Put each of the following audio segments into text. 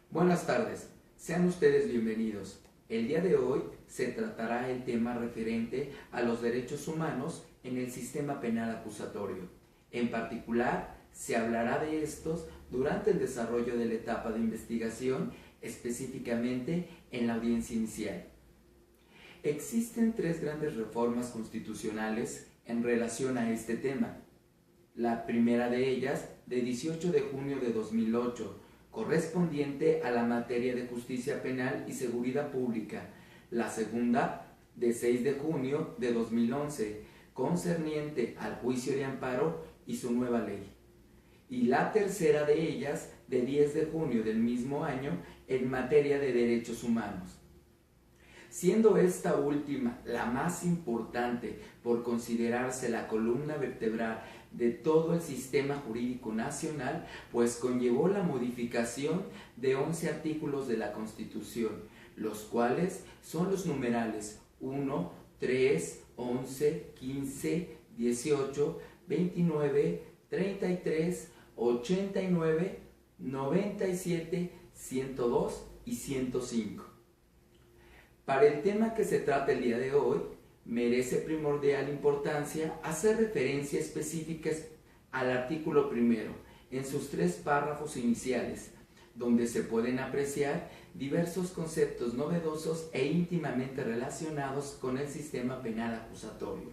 Buenas tardes, sean ustedes bienvenidos. El día de hoy se tratará el tema referente a los derechos humanos en el sistema penal acusatorio. En particular, se hablará de estos durante el desarrollo de la etapa de investigación, específicamente en la audiencia inicial. Existen tres grandes reformas constitucionales en relación a este tema. La primera de ellas, de 18 de junio de 2008, correspondiente a la materia de justicia penal y seguridad pública. La segunda, de 6 de junio de 2011, concerniente al juicio de amparo y su nueva ley. Y la tercera de ellas, de 10 de junio del mismo año, en materia de derechos humanos. Siendo esta última la más importante por considerarse la columna vertebral de todo el sistema jurídico nacional, pues conllevó la modificación de 11 artículos de la Constitución, los cuales son los numerales 1, 3, 11, 15, 18, 29, 33, 89, 97, 102 y 105. Para el tema que se trata el día de hoy, merece primordial importancia hacer referencia específica al artículo primero, en sus 3 párrafos iniciales, donde se pueden apreciar diversos conceptos novedosos e íntimamente relacionados con el sistema penal acusatorio.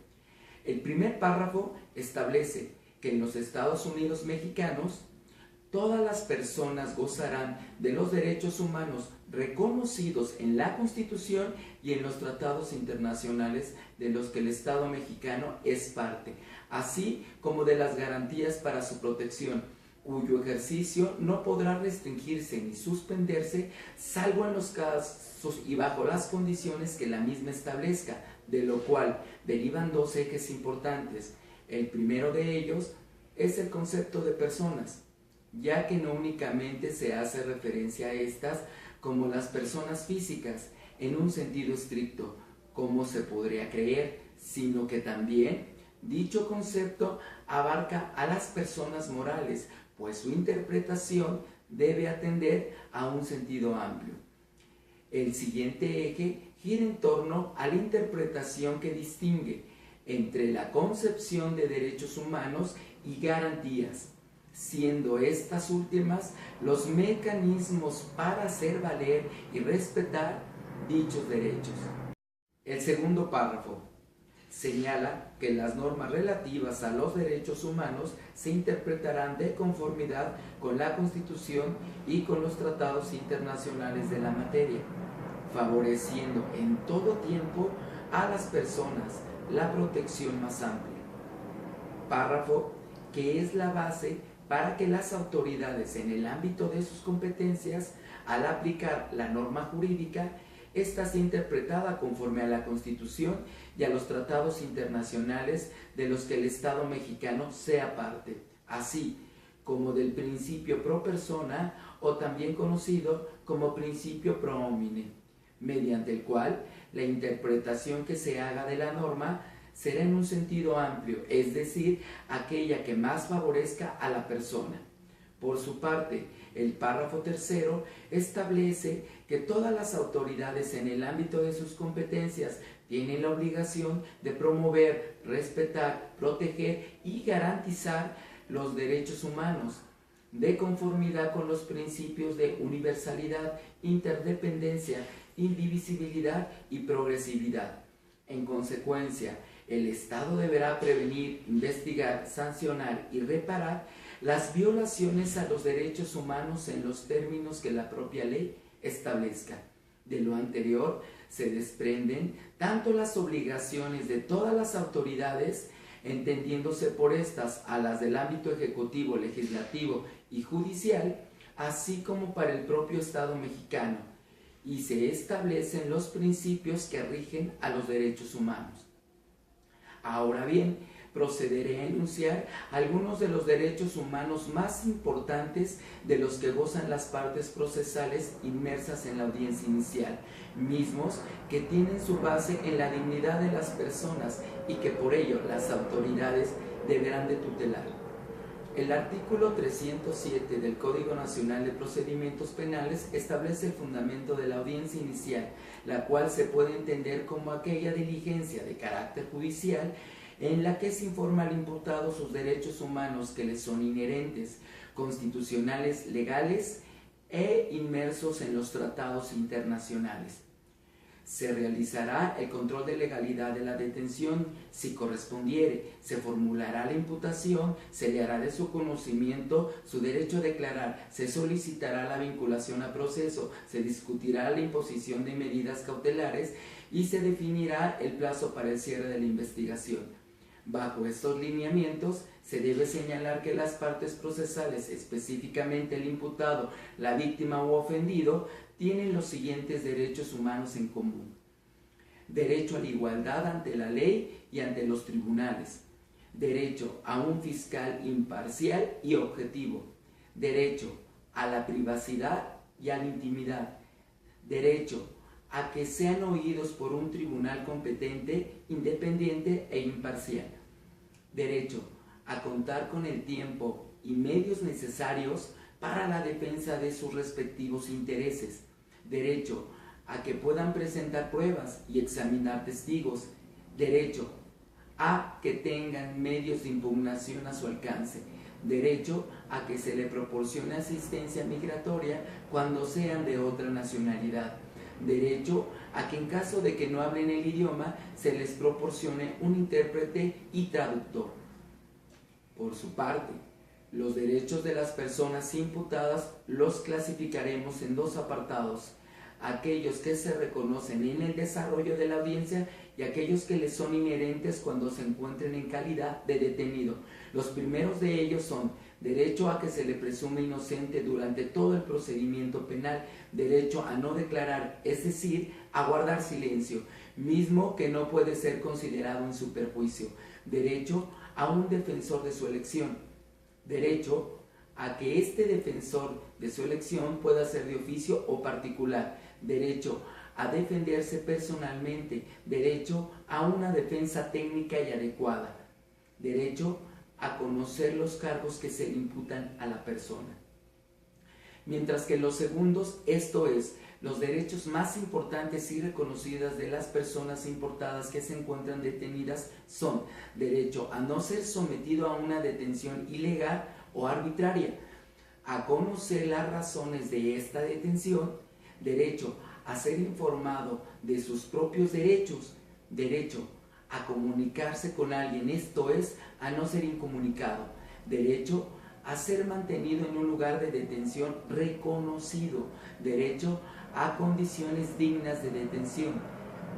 El primer párrafo establece que en los Estados Unidos mexicanos, todas las personas gozarán de los derechos humanos reconocidos en la Constitución y en los tratados internacionales de los que el Estado mexicano es parte, así como de las garantías para su protección, cuyo ejercicio no podrá restringirse ni suspenderse, salvo en los casos y bajo las condiciones que la misma establezca, de lo cual derivan 2 ejes importantes. El primero de ellos es el concepto de personas, ya que no únicamente se hace referencia a estas como las personas físicas en un sentido estricto, como se podría creer, sino que también dicho concepto abarca a las personas morales, pues su interpretación debe atender a un sentido amplio. El siguiente eje gira en torno a la interpretación que distingue entre la concepción de derechos humanos y garantías, siendo estas últimas los mecanismos para hacer valer y respetar dichos derechos. El segundo párrafo señala que las normas relativas a los derechos humanos se interpretarán de conformidad con la Constitución y con los tratados internacionales de la materia, favoreciendo en todo tiempo a las personas la protección más amplia. Párrafo que es la base para que las autoridades en el ámbito de sus competencias, al aplicar la norma jurídica, ésta sea interpretada conforme a la Constitución y a los tratados internacionales de los que el Estado mexicano sea parte, así como del principio pro persona o también conocido como principio pro homine, mediante el cual la interpretación que se haga de la norma será en un sentido amplio, es decir, aquella que más favorezca a la persona. Por su parte, el párrafo tercero establece que todas las autoridades en el ámbito de sus competencias tienen la obligación de promover, respetar, proteger y garantizar los derechos humanos, de conformidad con los principios de universalidad, interdependencia, indivisibilidad y progresividad. En consecuencia, el Estado deberá prevenir, investigar, sancionar y reparar las violaciones a los derechos humanos en los términos que la propia ley establezca. De lo anterior se desprenden tanto las obligaciones de todas las autoridades, entendiéndose por estas a las del ámbito ejecutivo, legislativo y judicial, así como para el propio Estado mexicano, y se establecen los principios que rigen a los derechos humanos. Ahora bien, procederé a enunciar algunos de los derechos humanos más importantes de los que gozan las partes procesales inmersas en la audiencia inicial, mismos que tienen su base en la dignidad de las personas y que por ello las autoridades deberán de tutelar. El artículo 307 del Código Nacional de Procedimientos Penales establece el fundamento de la audiencia inicial, la cual se puede entender como aquella diligencia de carácter judicial en la que se informa al imputado sus derechos humanos que le son inherentes, constitucionales, legales e inmersos en los tratados internacionales. Se realizará el control de legalidad de la detención, si correspondiere, se formulará la imputación, se le hará de su conocimiento su derecho a declarar, se solicitará la vinculación a proceso, se discutirá la imposición de medidas cautelares y se definirá el plazo para el cierre de la investigación. Bajo estos lineamientos, se debe señalar que las partes procesales, específicamente el imputado, la víctima u ofendido, tienen los siguientes derechos humanos en común: derecho a la igualdad ante la ley y ante los tribunales, derecho a un fiscal imparcial y objetivo, derecho a la privacidad y a la intimidad, derecho a que sean oídos por un tribunal competente, independiente e imparcial, derecho a contar con el tiempo y medios necesarios para la defensa de sus respectivos intereses, derecho a que puedan presentar pruebas y examinar testigos, derecho a que tengan medios de impugnación a su alcance, derecho a que se le proporcione asistencia migratoria cuando sean de otra nacionalidad, derecho a que en caso de que no hablen el idioma se les proporcione un intérprete y traductor. Por su parte, los derechos de las personas imputadas los clasificaremos en dos apartados: aquellos que se reconocen en el desarrollo de la audiencia y aquellos que les son inherentes cuando se encuentren en calidad de detenido. Los primeros de ellos son: derecho a que se le presume inocente durante todo el procedimiento penal, derecho a no declarar, es decir, a guardar silencio, mismo que no puede ser considerado en su perjuicio, derecho a un defensor de su elección, derecho a que este defensor de su elección pueda ser de oficio o particular, derecho a defenderse personalmente, derecho a una defensa técnica y adecuada, derecho a conocer los cargos que se le imputan a la persona. Mientras que los segundos, esto es, los derechos más importantes y reconocidos de las personas importadas que se encuentran detenidas son: derecho a no ser sometido a una detención ilegal o arbitraria, a conocer las razones de esta detención, derecho a ser informado de sus propios derechos, derecho a comunicarse con alguien, esto es, a no ser incomunicado, derecho a ser mantenido en un lugar de detención reconocido, derecho a condiciones dignas de detención,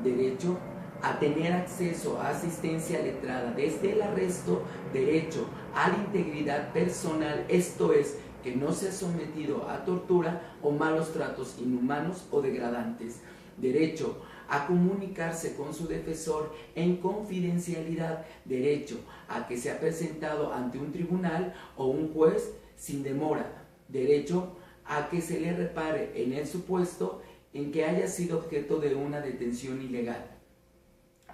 derecho a tener acceso a asistencia letrada desde el arresto, derecho a la integridad personal, esto es, que no sea sometido a tortura o malos tratos inhumanos o degradantes, derecho a comunicarse con su defensor en confidencialidad, derecho a que sea presentado ante un tribunal o un juez sin demora, derecho a que se le repare en el supuesto en que haya sido objeto de una detención ilegal.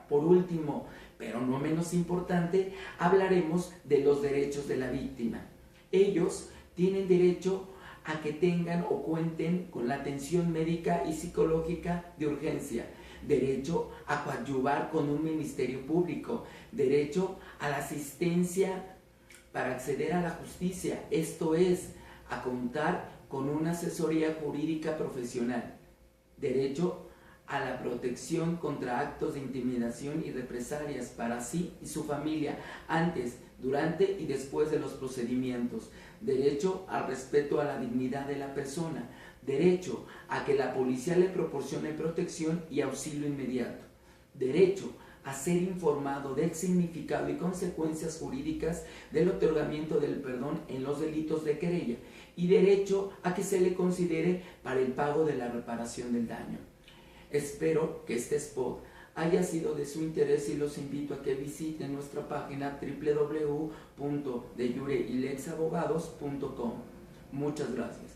Por último, pero no menos importante, hablaremos de los derechos de la víctima. Ellos tienen derecho a que tengan o cuenten con la atención médica y psicológica de urgencia, derecho a coadyuvar con un ministerio público, derecho a la asistencia para acceder a la justicia, esto es, a contar con una asesoría jurídica profesional, derecho a la protección contra actos de intimidación y represalias para sí y su familia antes, durante y después de los procedimientos, derecho al respeto a la dignidad de la persona, derecho a que la policía le proporcione protección y auxilio inmediato, derecho a ser informado del significado y consecuencias jurídicas del otorgamiento del perdón en los delitos de querella y derecho a que se le considere para el pago de la reparación del daño. Espero que este spot haya sido de su interés y los invito a que visiten nuestra página www.deyureilexabogados.com. Muchas gracias.